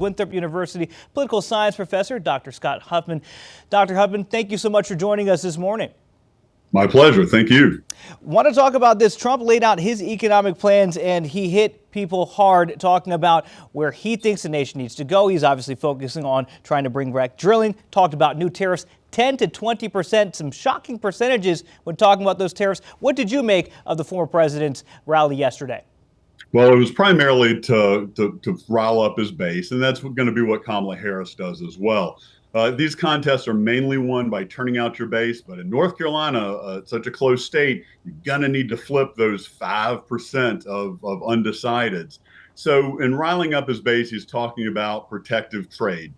Winthrop University political science professor, Dr. Scott Huffmon. Dr. Huffmon, thank you so much for joining us this morning. My pleasure. Thank you. Want to talk about this. Trump laid out his economic plans and he hit people hard talking about where he thinks the nation needs to go. He's obviously focusing on trying to bring back drilling, talked about new tariffs, 10 to 20%, some shocking percentages when talking about those tariffs. What did you make of the former president's rally yesterday? Well, it was primarily to rile up his base, and that's going to be what Kamala Harris does as well. These contests are mainly won by turning out your base, but in North Carolina, such a close state, you're going to need to flip those 5% of undecideds. So in riling up his base, he's talking about protective trade,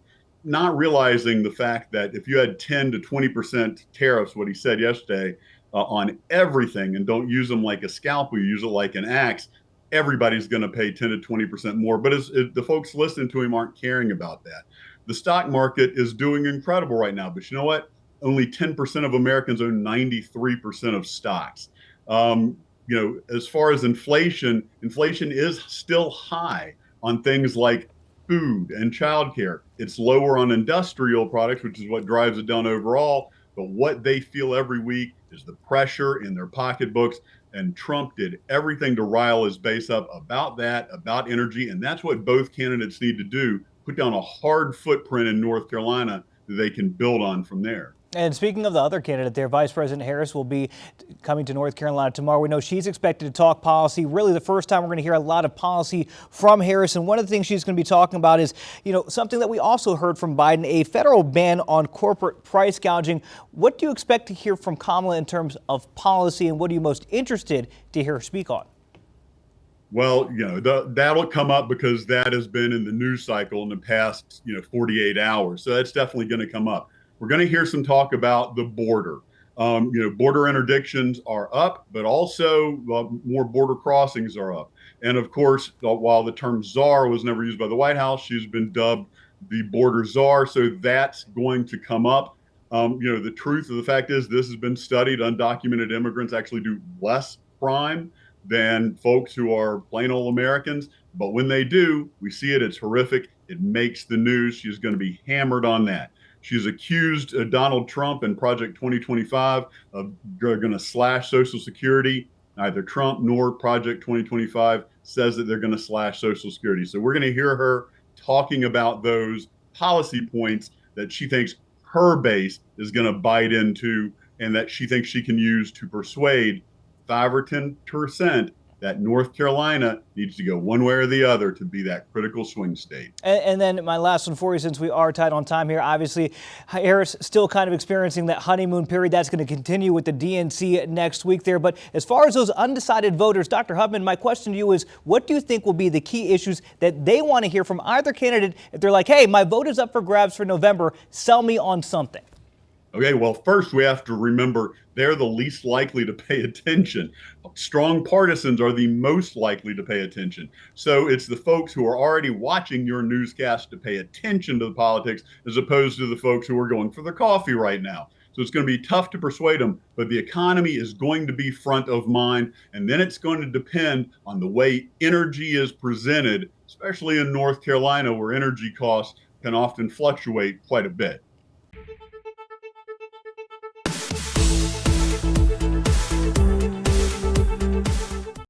not realizing the fact that if you had 10 to 20% tariffs, what he said yesterday, on everything, and don't use them like a scalpel, you use it like an axe, everybody's going to pay 10 to 20% more. But the folks listening to him aren't caring about that. The stock market is doing incredible right now. But you know what? Only 10% of Americans own 93% of stocks. As far as inflation is still high on things like food and childcare. It's lower on industrial products, which is what drives it down overall. But what they feel every week is the pressure in their pocketbooks. And Trump did everything to rile his base up about that, about energy. And that's what both candidates need to do, put down a hard footprint in North Carolina that they can build on from there. And speaking of the other candidate there, Vice President Harris will be coming to North Carolina tomorrow. We know she's expected to talk policy. Really the first time we're going to hear a lot of policy from Harris. And one of the things she's going to be talking about is, something that we also heard from Biden, a federal ban on corporate price gouging. What do you expect to hear from Kamala in terms of policy, and what are you most interested to hear her speak on? Well, that'll come up because that has been in the news cycle in the past, 48 hours. So that's definitely going to come up. We're going to hear some talk about the border. Border interdictions are up, but also more border crossings are up. And of course, while the term czar was never used by the White House, she's been dubbed the border czar. So that's going to come up. The truth of the fact is this has been studied. Undocumented immigrants actually do less crime than folks who are plain old Americans. But when they do, we see it. It's horrific. It makes the news. She's going to be hammered on that. She's accused Donald Trump and Project 2025 of going to slash Social Security. Neither Trump nor Project 2025 says that they're going to slash Social Security. So we're going to hear her talking about those policy points that she thinks her base is going to bite into and that she thinks she can use to persuade 5 or 10% that North Carolina needs to go one way or the other to be that critical swing state. And then my last one for you, since we are tight on time here, obviously Harris still kind of experiencing that honeymoon period. That's going to continue with the DNC next week there. But as far as those undecided voters, Dr. Huffmon, my question to you is, what do you think will be the key issues that they want to hear from either candidate if they're like, hey, my vote is up for grabs for November, sell me on something? Okay, well, first we have to remember they're the least likely to pay attention. Strong partisans are the most likely to pay attention. So it's the folks who are already watching your newscast to pay attention to the politics as opposed to the folks who are going for their coffee right now. So it's going to be tough to persuade them, but the economy is going to be front of mind. And then it's going to depend on the way energy is presented, especially in North Carolina, where energy costs can often fluctuate quite a bit.